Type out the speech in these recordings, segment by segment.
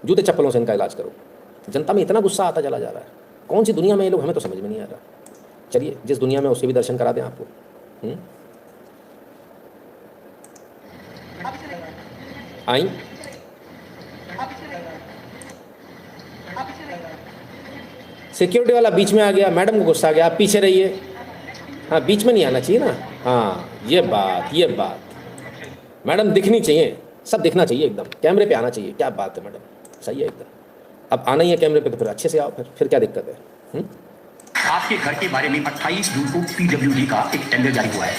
जूते चप्पलों से इनका इलाज करो। जनता में इतना गुस्सा आता चला जा रहा है, कौन सी दुनिया में ये लोग, हमें तो समझ में नहीं आ रहा। चलिए जिस दुनिया में, उसके भी दर्शन करा दें आपको। आई सिक्योरिटी वाला बीच में आ गया, मैडम को गुस्सा आ गया, आप पीछे रहिए। हाँ, बीच में नहीं आना चाहिए ना। हाँ, ये बात मैडम दिखनी चाहिए, सब दिखना चाहिए एकदम, कैमरे पे आना चाहिए। क्या बात है मैडम, सही है एकदम। अब आना ही है कैमरे पे तो फिर अच्छे से आओ, फिर क्या दिक्कत है। आपके घर के बारे में 28 जून को पीडब्ल्यूडी का एक टेंडर जारी हुआ है,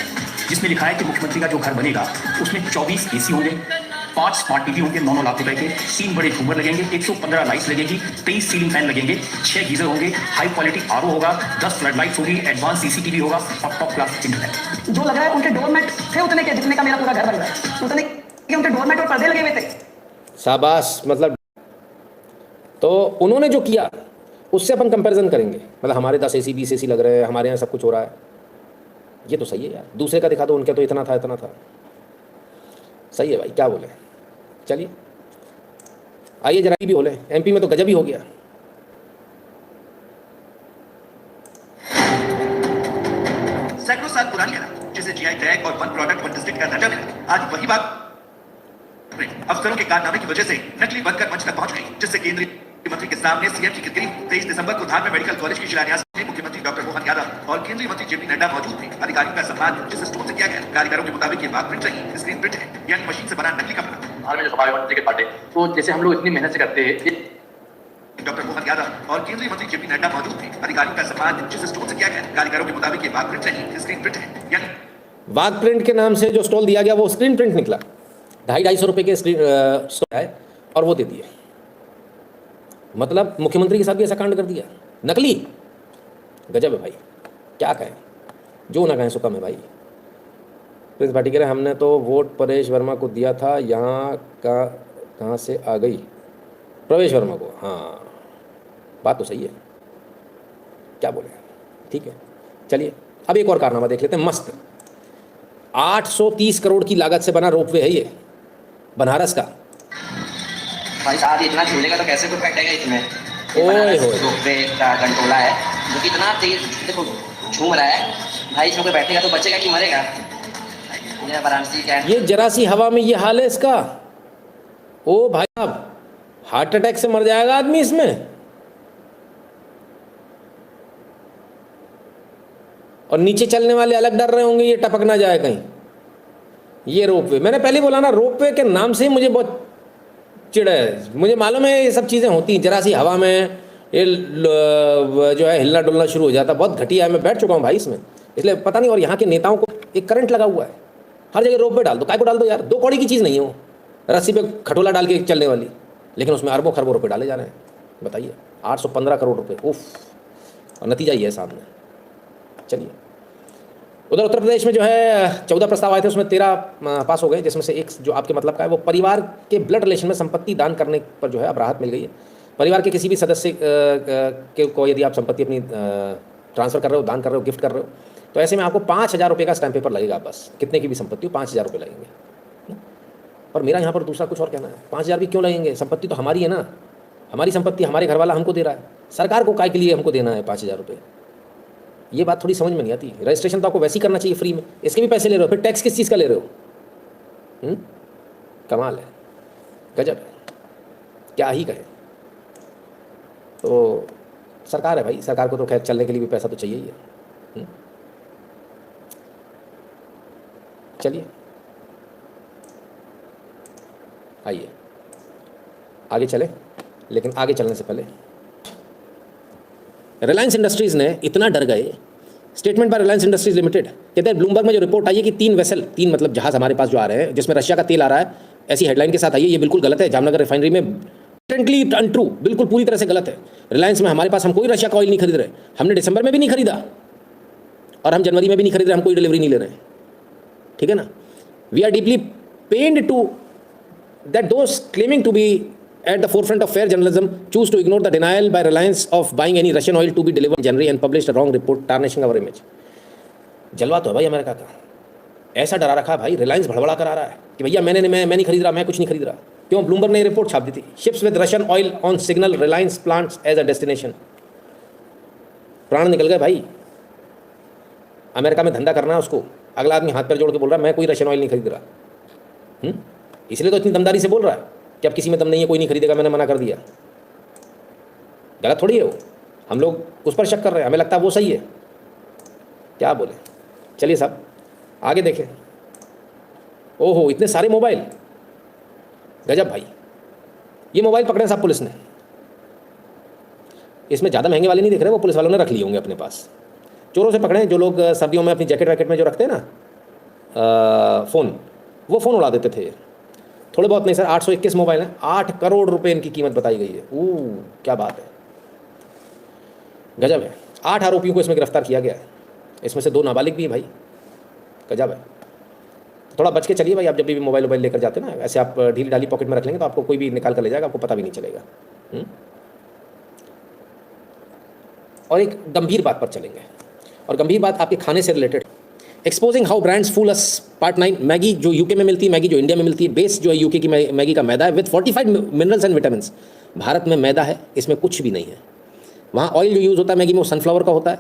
जिसमें लिखा है कि मुख्यमंत्री का जो घर बनेगा उसमें 24 एसी होंगे, 5 स्मार्ट टीवी होंगे 9 लाख रुपए के, 3 बड़े झूमर लगेंगे, 115 लाइट्स लगेंगी, 23 सीलिंग फैन लगेंगे, 6 गीजर होंगे, हाई क्वालिटी आरओ होगा, 10 फ्लड लाइट्स होगी, एडवांस सीसीटीवी होगा और टॉप क्लास इंटरनेट। जो लग रहा है उनके डोरमेट थे उतने के जितने का मेरा पूरा घर बन रहा है, उतने के उनके डोरमेट और पर्दे लगे हुए थे। शाबाश। मतलब तो उन्होंने जो किया उससे अपन कंपैरिजन करेंगे, मतलब हमारे 10 एसी 20 एसी लग रहे हैं, हमारे यहाँ सब कुछ हो रहा है, ये तो सही है यार। दूसरे का दिखा दो, उनके तो इतना था। सही है भाई, क्या बोले। चलिए आइए जरा भी बोले, एमपी में तो गजब ही हो गया। सैकड़ों साल पुरानी है जिसे जीआई टैग और वन प्रोडक्ट वन डिस्ट्रिक्ट का दर्जा मिला, आज वही बात अफसरों के कारनामे की वजह से नकली बनकर मंच तक पहुंच गई, जिससे केंद्रीय मंत्री के सामने सीएम की गिरगिरी। 23 दिसंबर को धार में मेडिकल कॉलेज की शिलान्यास में मुख्यमंत्री डॉक्टर मोहन यादव और केंद्रीय मंत्री जेपी नड्डा मौजूद थे। अधिकारियों का सम्मान जिस स्टोर से किया गया, कारीगरों के मुताबिक ये बात प्रिंट रही, स्क्रीन प्रिंट है, यानी मशीन से बना नकली कपड़ा। हाल में जो हमारे मंत्री के पाटे, तो जैसे हम लोग इतनी मेहनत से करते हैं, डॉक्टर मोहन यादव और केंद्रीय मंत्री जेपी नड्डा मौजूद थे। अधिकारियों का सम्मान जिस स्टोर से किया गया, कारीगरों के मुताबिक ये बात प्रिंट रही, स्क्रीन प्रिंट है, यानी वाग प्रिंट के नाम से जो स्टॉल दिया गया वो स्क्रीन प्रिंट निकला। 250 रुपये के स्टॉल है और वो दे दिए। मतलब मुख्यमंत्री के साथ भी ऐसा कांड कर दिया, नकली। गजब है भाई, क्या कहें, जो ना कहें सो कम है भाई। प्रिंस भाटी कह रहे हमने तो वोट परेश वर्मा को दिया था, यहाँ का कहाँ से आ गई प्रवेश वर्मा को। हाँ, बात तो सही है, क्या बोले, ठीक है। चलिए अब एक और कारनामा देख लेते हैं, मस्त। 830 करोड़ की लागत से बना रोपवे है ये, बनारस का। भाई साहब इतना झूलेगा तो कैसे कोई बैठेगा इसमें। ओए होए, रोपवे का गंडोला है जो कि इतना तेज देखो झूम रहा है भाई, इसमें कोई बैठेगा तो बचेगा कि मरेगा। ये वाराणसी क्या है, ये जरा सी हवा में ये हाल है इसका। ओ भाई साहब, हार्ट अटैक से मर जाएगा आदमी इसमें। और नीचे चलने वाले अलग डर रहे होंगे ये टपक ना जाए कहीं। ये रोपवे, मैंने पहले बोला ना, रोपवे के नाम से ही मुझे बहुत चिढ़ है। मुझे मालूम है ये सब चीज़ें होती हैं, जरा सी हवा में ये जो है हिलना डुलना शुरू हो जाता है। बहुत घटिया है, मैं बैठ चुका हूँ भाई इसमें, इसलिए पता नहीं। और यहाँ के नेताओं को एक करंट लगा हुआ है, हर जगह रोपवे डाल दो, काय को डाल दो यार। 2 कौड़ी की चीज़ नहीं है वो, रस्सी पे खटोला डाल के चलने वाली, लेकिन उसमें अरबों खरबों रुपये डाले जा रहे हैं। बताइए, 815 करोड़ रुपये, उफ। और नतीजा ये है सामने। चलिए उधर उत्तर प्रदेश में जो है 14 प्रस्ताव आए थे, उसमें 13 पास हो गए, जिसमें से एक जो आपके मतलब का है वो परिवार के ब्लड रिलेशन में संपत्ति दान करने पर जो है अब राहत मिल गई है। परिवार के किसी भी सदस्य को यदि आप संपत्ति अपनी ट्रांसफ़र कर रहे हो, दान कर रहे हो, गिफ्ट कर रहे हो, तो ऐसे में आपको 5000 रुपये का स्टैम्प पेपर लगेगा। बस कितने की भी संपत्ति हो, 5000 रुपये लगेंगे। और मेरा यहाँ पर दूसरा कुछ और कहना है, 5000 भी क्यों लगेंगे, संपत्ति तो हमारी है ना, हमारी संपत्ति, हमारे घर वाला हमको दे रहा है, सरकार को काय के लिए हमको देना है 5000 रुपये। ये बात थोड़ी समझ में नहीं आती। रजिस्ट्रेशन तो आपको वैसे ही करना चाहिए फ्री में, इसके भी पैसे ले रहे हो, फिर टैक्स किस चीज़ का ले रहे हो। कमाल है, गजब है, क्या ही कहें। तो सरकार है भाई, सरकार को तो खैर चलने के लिए भी पैसा तो चाहिए ही है। चलिए आइए आगे चले, लेकिन आगे चलने से पहले रिलायंस इंडस्ट्रीज़ ने इतना डर गए। Statement by Reliance industries limited कहते हैं ब्लूमबर्ग में जो रिपोर्ट आई है कि 3 वेसल, 3 मतलब जहाज हमारे पास जो आ रहे हैं जिसमें रशिया का तेल आ रहा है, ऐसी हेडलाइन के साथ आई है, ये बिल्कुल गलत है। जामनगर रिफाइनरी में कंप्लीटली अनट्रू, बिल्कुल पूरी तरह से गलत है। रिलायंस में हमारे पास हम कोई रशिया का ऑयल नहीं खरीद रहे, हमने दिसंबर में भी नहीं खरीदा और हम जनवरी में भी नहीं खरीद रहे, हम कोई डिलीवरी नहीं ले रहे, ठीक है ना। We are deeply pained to that those claiming to be at the forefront of fair journalism choose to ignore the denial by Reliance of buying any Russian oil to be delivered in January and published a wrong report tarnishing our image। जलवा तो है भाई America का, ऐसा डरा रखा है भाई, रिलायंस भड़बड़ा कर आ रहा है कि भैया मैं नहीं खरीद रहा, मैं कुछ नहीं खरीद रहा। क्यों? ब्लूमबर्ग ने रिपोर्ट छाप दी थी, ships with Russian oil on signal Reliance plants as a destination. प्राण निकल गए भाई। अमेरिका में धंधा करना है उसको, अगला आदमी हाथ पैर जोड़ के बोल रहा है मैं कोई रशियन ऑयल नहीं खरीद रहा। इसलिए तो इतनी दमदारी से बोल रहा है कि अब किसी में दम नहीं है, कोई नहीं खरीदेगा, मैंने मना कर दिया। गलत थोड़ी है वो, हम लोग उस पर शक कर रहे हैं, हमें लगता है वो सही है। क्या बोले? चलिए साहब आगे देखें। ओहो, इतने सारे मोबाइल, गजब भाई। ये मोबाइल पकड़े साहब पुलिस ने। इसमें ज़्यादा महंगे वाले नहीं दिख रहे, वो पुलिस वालों ने रख लिए होंगे अपने पास। चोरों से पकड़े, जो लोग सर्दियों में अपनी जैकेट वैकेट में जो रखते हैं ना फ़ोन, वो फ़ोन उड़ा देते थे। थोड़े बहुत नहीं सर, 821 मोबाइल हैं, 8 करोड़ रुपए इनकी कीमत बताई गई है। क्या बात है, गजब है। 8 आरोपियों को इसमें गिरफ्तार किया गया है, इसमें से 2 नाबालिग भी है भाई, गजब है। थोड़ा बच के चलिए भाई, आप जब भी मोबाइल लेकर जाते हैं ना, ऐसे आप ढीली ढाली पॉकेट में रख लेंगे तो आपको कोई भी निकाल कर ले जाएगा, आपको पता भी नहीं चलेगा। और एक गंभीर बात पर चलेंगे, और गंभीर बात आपके खाने से related. Exposing how brands fool us, part 9। Maggi जो यूके में मिलती है, मैगी जो इंडिया में मिलती है, बेस जो है यूके की मैगी का मैदा है with 45 minerals and vitamin. Bharat में मैदा है, इसमें कुछ भी नहीं है। वहाँ ऑयल जो यूज़ होता है मैगी में वो सनफ्लावर का होता है,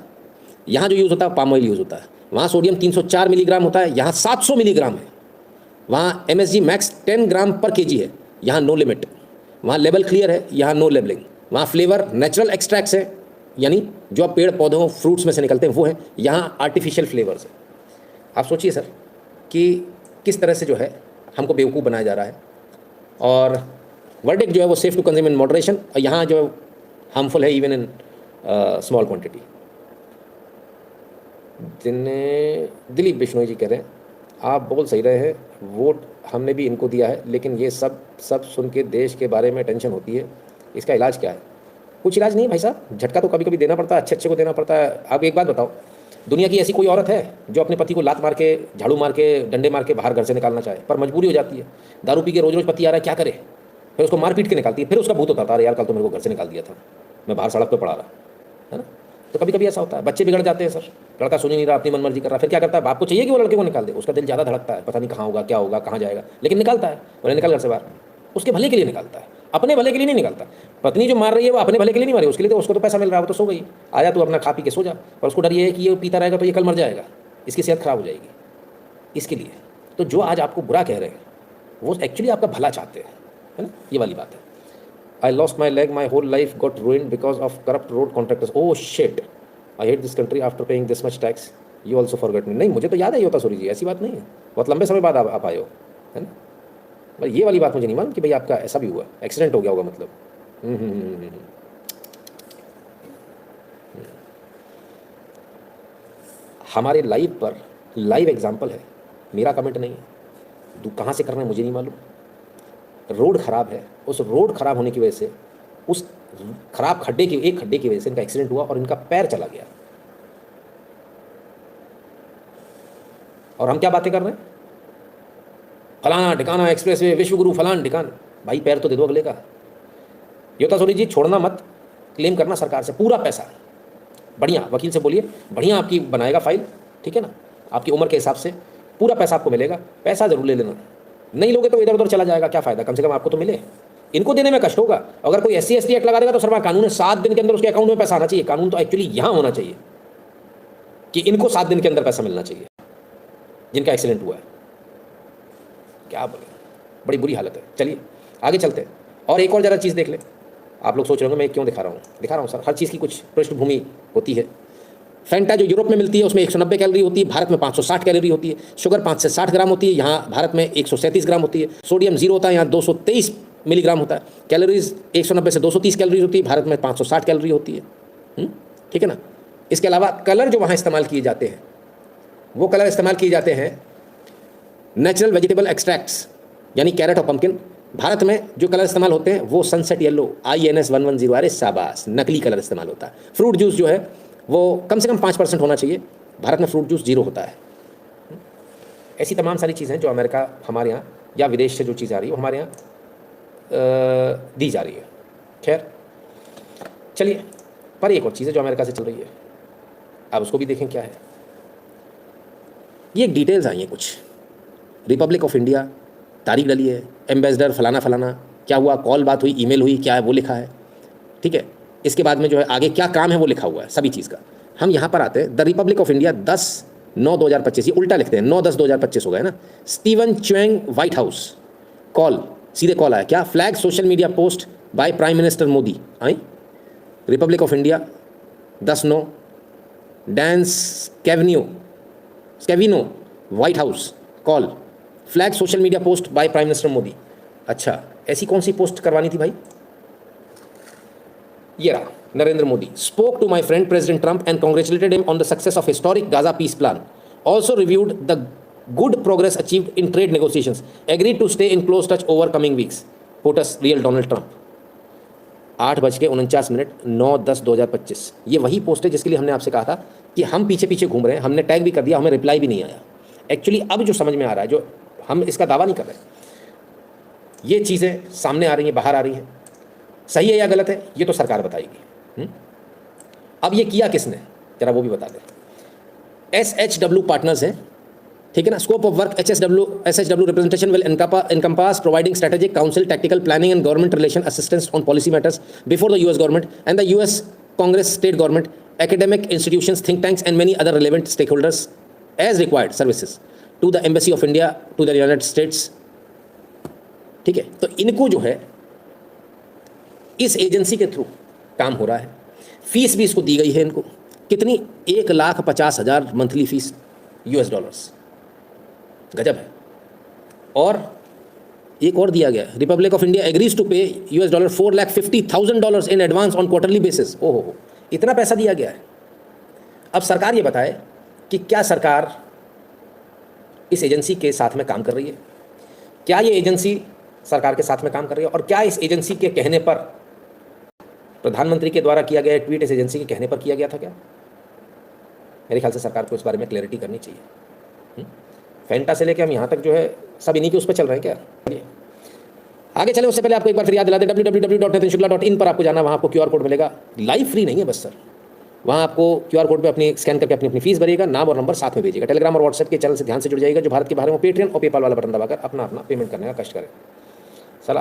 यहाँ जो यूज़ होता है पाम ऑयल यूज़ होता है। वहाँ सोडियम 304 मिलीग्राम होता है, यहाँ 700 मिलीग्राम है। वहाँ MSG मैक्स 10 ग्राम पर kg है, यहाँ नो लिमिट। वहाँ लेबल क्लियर है, यहाँ नो लेबलिंग। वहाँ फ्लेवर नेचुरल एक्सट्रैक्ट्स है, यानी जो आप पेड़ पौधों फ्रूट्स में से निकलते हैं वो है। यहाँ आर्टिफिशियल फ्लेवर्स है। आप सोचिए सर कि किस तरह से जो है हमको बेवकूफ़ बनाया जा रहा है। और वर्डिक्ट जो है वो safe to consume in moderation, और यहाँ जो हार्मफुल है even in small quantity. Dilip Bishnoi ji कह रहे हैं आप बोल सही रहे हैं, वोट हमने भी इनको दिया है, लेकिन ये सब सुन के देश के बारे में टेंशन होती है, इसका इलाज क्या है? कुछ इलाज नहीं है भाई साहब, झटका तो कभी कभी देना पड़ता है, अच्छे को देना पड़ता है। आप एक बात बताओ, दुनिया की ऐसी कोई औरत है जो अपने पति को लात मार के, झाड़ू मार के, डंडे मार के बाहर घर से निकालना चाहे, पर मजबूरी हो जाती है। दारू पी के रोज रोज पति आ रहा है, क्या करे? फिर उसको मार पीट के निकालती है, फिर उसका भूत उतारता है, यार कल तो मेरे को घर से निकाल दिया था, मैं बाहर सड़क पर पड़ा रहा, है ना? तो कभी कभी ऐसा होता है, बच्चे बिगड़ जाते हैं सर, लड़का सुन ही नहीं रहा, अपनी मनमर्जी कर रहा, फिर क्या करता है? बाप को चाहिए कि वो लड़के को निकाल दे, उसका दिल ज़्यादा धड़कता है, पता नहीं कहाँ होगा, क्या होगा, कहाँ जाएगा, लेकिन निकालता है, बोले निकल घर से बाहर। उसके भले के लिए निकालता है, अपने भले के लिए नहीं निकालता। पत्नी जो मार रही है वो अपने भले के लिए नहीं मारी, उसके लिए तो उसको तो पैसा मिल रहा है, वो तो सो गई, आया तो अपना खा पी के सो जा, और उसको डर ये है कि ये पीता रहेगा तो ये कल मर जाएगा, इसकी सेहत खराब हो जाएगी। इसके लिए तो जो आज आपको बुरा कह रहे हैं वो एक्चुअली आपका भला चाहते हैं, है ना? ये वाली बात है। I lost my leg, my whole life got ruined because of corrupt road contractors. Oh shit, I hate this country after paying this much tax, you also forget me. नहीं, मुझे तो याद है योता सूरी जी, ऐसी बात नहीं है, बहुत लंबे समय बाद आप आए हो, है ना? भाई ये वाली बात मुझे नहीं मालूम कि भाई आपका ऐसा भी हुआ, एक्सीडेंट हो गया होगा मतलब। हमारे लाइव पर लाइव एग्जाम्पल है, मेरा कमेंट नहीं है, तू कहाँ से करना है मुझे नहीं मालूम। रोड ख़राब है, उस रोड ख़राब होने की वजह से, उस खराब खड्डे की, एक खड्डे की वजह से इनका एक्सीडेंट हुआ और इनका पैर चला गया। और हम क्या बातें कर रहे हैं? फलाना ठिकाना एक्सप्रेसवे, विश्वगुरु फलान ठिकाना। भाई पैर तो दे दो अगले का। योता सोनी जी छोड़ना मत, क्लेम करना सरकार से पूरा पैसा, बढ़िया वकील से बोलिए, बढ़िया आपकी बनाएगा फाइल, ठीक है ना? आपकी उम्र के हिसाब से पूरा पैसा आपको मिलेगा, पैसा जरूर ले लेना। नहीं लोगे तो इधर उधर चला जाएगा, क्या फ़ायदा? कम से कम आपको तो मिले। इनको देने में कष्ट होगा। अगर कोई SC ST एक्ट लगा देगा तो सरकार कानून है 7 दिन के अंदर उसके अकाउंट में पैसा आना चाहिए। कानून तो एक्चुअली यहाँ होना चाहिए कि इनको 7 दिन के अंदर पैसा मिलना चाहिए जिनका एक्सीडेंट हुआ है। क्या बोले, बड़ी बुरी हालत है। चलिए आगे चलते हैं और एक और ज़रा चीज़ देख ले। आप लोग सोच रहे होंगे मैं क्यों दिखा रहा हूँ सर, हर चीज़ की कुछ पृष्ठभूमि होती है। फैंटा जो यूरोप में मिलती है उसमें 190 कैलोरी होती है, भारत में 560 कैलोरी होती है। शुगर 5 से 60 ग्राम होती है, यहाँ भारत में 137 ग्राम होती है। सोडियम 0 होता है, यहाँ 223 मिलीग्राम होता है। कैलोरीज 190 से 230 कैलोरी होती है, भारत में 560 कैलोरी होती है। ठीक है ना? इसके अलावा कलर जो वहाँ इस्तेमाल किए जाते हैं, वो कलर इस्तेमाल किए जाते हैं नेचुरल वेजिटेबल एक्सट्रैक्ट्स, यानी कैरेट और पम्पकिन। भारत में जो कलर इस्तेमाल होते हैं वो सनसेट येलो INS 110, अरे शाबाश, नकली कलर इस्तेमाल होता है। फ्रूट जूस जो है वो कम से कम 5% होना चाहिए, भारत में फ्रूट जूस 0 होता है। ऐसी तमाम सारी चीज़ें जो अमेरिका हमारे यहाँ या विदेश से जो चीज़ आ रही है वो हमारे यहाँ दी जा रही है। खैर चलिए, पर एक और चीज़ है जो अमेरिका से चल रही है, अब उसको भी देखें क्या है। ये डिटेल्स आई हैं कुछ। रिपब्लिक ऑफ इंडिया तारीख डली है, एम्बेसडर फलाना फलाना, क्या हुआ, कॉल बात हुई, ईमेल हुई, क्या है वो लिखा है, ठीक है। इसके बाद में जो है आगे क्या काम है वो लिखा हुआ है सभी चीज़ का। हम यहाँ पर आते हैं, द रिपब्लिक ऑफ इंडिया 10/9/2025, ये उल्टा लिखते हैं, 9/10/2025 हो गया ना। Steven Cheung, White House, call, सीधे कॉल आया, क्या, flag social media post by Prime Minister Modi. I Republic of India 10/9, Dan Scavino, White House, call, flag social media post by Prime Minister Modi. अच्छा, ऐसी कौन सी पोस्ट करवानी थी भाई? ये रहा, Narendra Modi spoke to my friend President Trump and congratulated him on the success of historic Gaza peace plan, also reviewed the good progress achieved in trade negotiations, agreed to stay in close touch over coming weeks, POTUS real Donald Trump. 8:49, 9/10/2025। ये वही post है जिसके लिए हमने आपसे कहा था कि हम पीछे पीछे घूम रहे हैं, हमने टैग भी कर दिया, हमें रिप्लाई भी नहीं आया। एक्चुअली अब जो समझ में आ रहा है, जो हम इसका दावा नहीं कर रहे, ये चीज़ें सामने आ रही हैं, बाहर आ रही हैं, सही है या गलत है ये तो सरकार बताएगी। अब ये किया किसने, जरा वो भी बता दें। SHW पार्टनर्स हैं, ठीक है ना। Scope of work, SHW representation will encompass providing strategic counsel, tactical planning and government relation assistance on policy matters before the US government and the US Congress, state government, academic institutions, think tanks and many other relevant stakeholders as required services to the Embassy of India to the United States, ठीक है। तो इनको जो है इस agency के through काम हो रहा है, फीस भी इसको दी गई है इनको, कितनी, 1,50,000 मंथली फीस $, गजब है। और एक और दिया गया, republic of India agrees to pay $4,50,000 in advance on quarterly basis. ओहो, इतना पैसा दिया गया है। अब सरकार ये बताए कि क्या सरकार इस एजेंसी के साथ में काम कर रही है, क्या ये एजेंसी सरकार के साथ में काम कर रही है, और क्या इस एजेंसी के कहने पर, प्रधानमंत्री के द्वारा किया गया ट्वीट इस एजेंसी के कहने पर किया गया था क्या? मेरे ख्याल से सरकार को इस बारे में क्लैरिटी करनी चाहिए। फैंटा से लेकर हम यहाँ तक जो है सब इन्हीं के उस पर चल रहे हैं क्या? आगे चले उससे पहले आपको एक बार फिर याद दिला दें, www.nitinshukla.in पर आपको जाना, वहाँ आपको QR कोड मिलेगा। लाइव फ्री नहीं है बस सर, वहाँ आपको QR कोड पे अपनी स्कैन करके अपनी फीस भरिएगा, नाम और नंबर साथ में भेजिएगा। टेलीग्राम और व्हाट्सएप के चैनल से ध्यान से जुड़ जाइएगा जो भारत के बाहर में, पेटीएम और पेपाल वाला बटन दबाकर अपना पेमेंट करने का कष्ट करें।